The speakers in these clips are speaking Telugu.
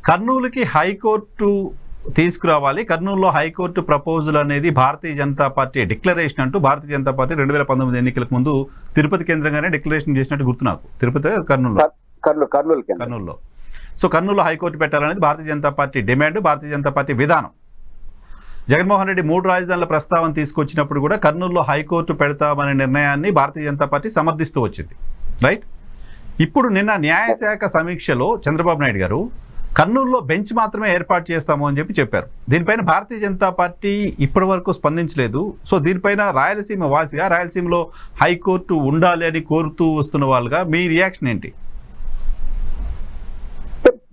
కర్నూలుకి హైకోర్టు తీసుకురావాలి. కర్నూలులో హైకోర్టు ప్రపోజల్ అనేది భారతీయ జనతా పార్టీ డిక్లరేషన్ అంటూ భారతీయ జనతా పార్టీ 2019 ఎన్నికలకు ముందు తిరుపతి కేంద్రంగానే డిక్లరేషన్ చేసినట్టు గుర్తు నాకు. తిరుపతి కర్నూలులో. సో కర్నూలులో హైకోర్టు పెట్టాలనేది Bharatiya Janata party demand, Bharatiya Janata party విధానం. జగన్మోహన్ రెడ్డి 3 రాజధానుల ప్రస్తావన తీసుకొచ్చినప్పుడు కూడా కర్నూలులో హైకోర్టు పెడతామనే నిర్ణయాన్ని భారతీయ జనతా పార్టీ సమర్థిస్తూ వచ్చింది. రైట్. ఇప్పుడు నిన్న న్యాయశాఖ సమీక్షలో చంద్రబాబు నాయుడు గారు కర్నూలులో బెంచ్ మాత్రమే ఏర్పాటు చేస్తాము అని చెప్పారు. దీనిపైన భారతీయ జనతా పార్టీ ఇప్పటి వరకు స్పందించలేదు. సో దీనిపైన రాయలసీమ వాసిగా, రాయలసీమలో హైకోర్టు ఉండాలి అని కోరుతూ వస్తున్న వాళ్ళుగా మీ రియాక్షన్ ఏంటి?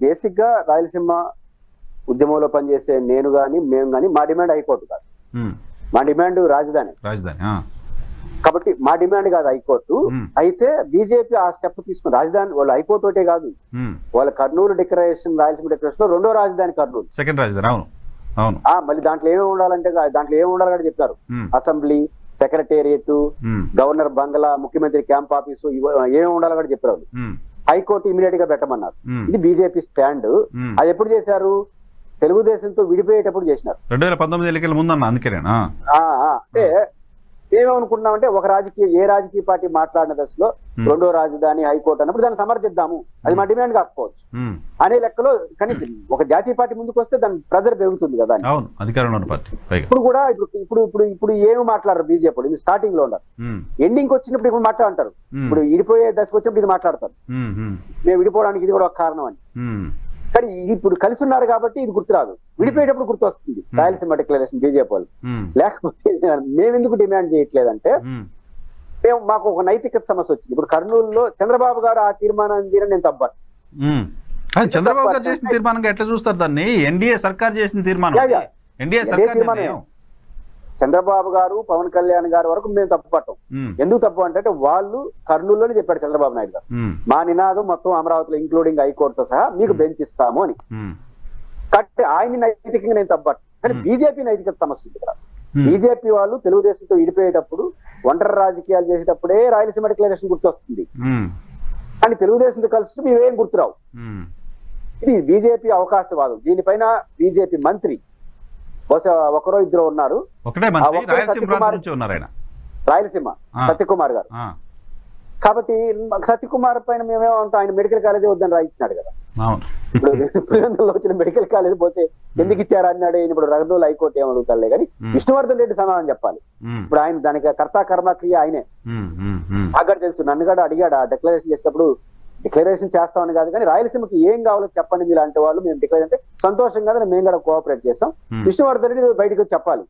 బేసిక్ గా రాయలసీమ ఉద్యమంలో పనిచేసే నేను గాని మేము గాని మా డిమాండ్ హైకోర్టు కాదు, మా డిమాండ్ రాజధాని. కాబట్టి మా డిమాండ్ కాదు హైకోర్టు. అయితే బీజేపీ ఆ స్టెప్ తీసుకుని రాజధాని వాళ్ళు హైకోర్టు ఒకటే కాదు, వాళ్ళ కర్నూలు డిక్లరేషన్, రాయలసీమ డిక్లరేషన్ లో 2వ రాజధాని కర్నూలు, సెకండ్ రాజధాని. అవును. మళ్ళీ దాంట్లో ఏమేమి ఉండాలంటే దాంట్లో ఏమి ఉండాలి కూడా చెప్పారు. అసెంబ్లీ, సెక్రటేరియట్, గవర్నర్ బంగ్లా, ముఖ్యమంత్రి క్యాంప్ ఆఫీసు, ఏమేమి ఉండాలి కూడా చెప్పారు. హైకోర్టు ఇమీడియట్ గా పెట్టమన్నారు. ఇది బీజేపీ స్టాండ్. అది ఎప్పుడు చేశారు? తెలుగుదేశంతో విడిపోయేటప్పుడు చేసినారు, 2019 ఎన్నికల ముందు. అందుకేనా అంటే ఏమనుకుంటున్నామంటే ఏ రాజకీయ పార్టీ మాట్లాడిన దశలో 2వ రాజధాని హైకోర్టు అన్నప్పుడు దాన్ని సమర్థిద్దాము, అది మా డిమాండ్ కాకపోవచ్చు అనే లెక్కలో. కానీ ఒక జాతీయ పార్టీ ముందుకు వస్తే దాని ప్రెజర్ పెరుగుతుంది కదా. ఇప్పుడు కూడా ఇప్పుడు ఏమి మాట్లాడరు బీజేపీ. ఇది స్టార్టింగ్ లో ఉన్నారు, ఎండింగ్ వచ్చినప్పుడు ఇప్పుడు మాట్లాడంటారు. ఇప్పుడు విడిపోయే దశకు వచ్చినప్పుడు ఇది మాట్లాడతారు, మేము విడిపోవడానికి ఇది కూడా ఒక కారణం అని. కానీ ఇప్పుడు కలిసి ఉన్నారు కాబట్టి ఇది గుర్తురాదు, విడిపోయేటప్పుడు గుర్తు వస్తుంది రాయలసీమ డిక్లరేషన్ బీజేపీ వాళ్ళు. లేకపోతే మేమెందుకు డిమాండ్ చేయట్లేదంటే మాకు ఒక నైతికత సమస్య వచ్చింది. ఇప్పుడు కర్నూలులో చంద్రబాబు గారు ఆ తీర్మానం చేయడం నేను తప్పను. చంద్రబాబు గారు చేసిన తీర్మానంగా ఎట్లా చూస్తారు దాన్ని? ఎన్డీఏ సర్కార్ చేసిన తీర్మానం. చంద్రబాబు గారు, పవన్ కళ్యాణ్ గారు వరకు మేము తప్పు పట్టాం. ఎందుకు తప్పు అంటే వాళ్ళు కర్నూలులోనే చెప్పాడు చంద్రబాబు నాయుడు గారు, మా నినాదం మొత్తం అమరావతిలో ఇంక్లూడింగ్ హైకోర్టుతో సహా మీకు బెంచ్ ఇస్తాము అని. కాబట్టి ఆయన నైతికంగా నేను తప్పు పట్టాను. కానీ బీజేపీ నైతికత సమస్య ఉంది కదా. బీజేపీ వాళ్ళు తెలుగుదేశంతో విడిపోయేటప్పుడు, ఒంటరి రాజకీయాలు చేసేటప్పుడే రాయలసీమ డిక్లరేషన్ గుర్తొస్తుంది, కానీ తెలుగుదేశంతో కలిసి ఇవేం గుర్తురావు. ఇది బీజేపీ అవకాశవాదం. దీనిపైన బీజేపీ మంత్రి బహుశా ఒకరో ఇద్దరు ఉన్నారు, రాయలసీమ సత్యకుమార్ గారు. కాబట్టి సత్యకుమార్ పైన మేమేమంటాం, ఆయన మెడికల్ కాలేజీ వద్దని రాయించినాడు కదా. ఇప్పుడు పులివెందులో వచ్చిన మెడికల్ కాలేజ్ పోతే ఎందుకు ఇచ్చారు అన్నాడు. ఇప్పుడు రగదోలు హైకోర్టు ఏమడుగుతారులే కానీ విష్ణువర్ధన్ రెడ్డి సమాధానం చెప్పాలి. ఇప్పుడు ఆయన దానికి కర్త కర్మక్రియ ఆయనే. అక్కడ తెలుసు, నన్ను కూడా అడిగాడు ఆ డిక్లరేషన్ చేసేటప్పుడు. డిక్లరేషన్ చేస్తామని కాదు కానీ రాయలసీమకి ఏం కావాలో చెప్పండి మీరు అంటే వాళ్ళు, మేము డిక్లరేషన్ అంటే సంతోషంగా మేము కూడా కోఆపరేట్ చేస్తాం. విష్ణువర్ధన్ రెడ్డి బయటకు చెప్పాలి,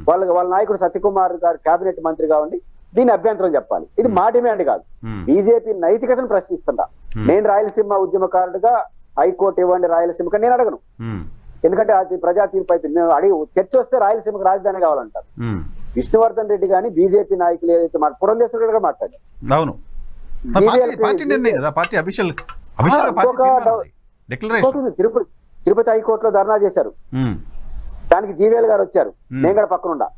వాళ్ళ నాయకుడు సత్యకుమార్ గారు కేబినెట్ మంత్రిగా ఉండి దీని అభ్యంతరం చెప్పాలి. ఇది మా డిమాండ్ కాదు, బీజేపీ నైతికతను ప్రశ్నిస్తున్నా. నేను రాయలసీమ ఉద్యమకారుడుగా హైకోర్టు ఇవ్వండి రాయలసీమకి నేను అడగను, ఎందుకంటే అది ప్రజా తీర్పు అయితే. మేము అడిగి చర్చ వస్తే రాయలసీమకు రాజధాని కావాలంటారు. విష్ణువర్ధన్ రెడ్డి కానీ బీజేపీ నాయకులు ఏదైతే పురంధేశ్వరుడు కూడా మాట్లాడారు. తిరుపతి హైకోర్టులో ధర్నా చేశారు, దానికి జీవీఎల్ గారు వచ్చారు, నేను కూడా పక్కనుండా.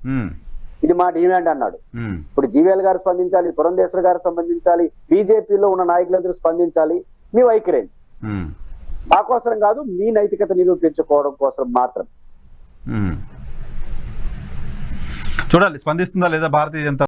ఇది మా డిమాండ్ అన్నాడు. ఇప్పుడు జీవీఎల్ గారు స్పందించాలి, పురంధేశ్వర్ గారు స్పందించాలి, బీజేపీలో ఉన్న నాయకులందరూ స్పందించాలి. మీ వైఖరేంటి? మా కోసం కాదు, మీ నైతికత నిరూపించుకోవడం కోసం మాత్రం. చూడాలి స్పందిస్తుందా లేదా భారతీయ జనతా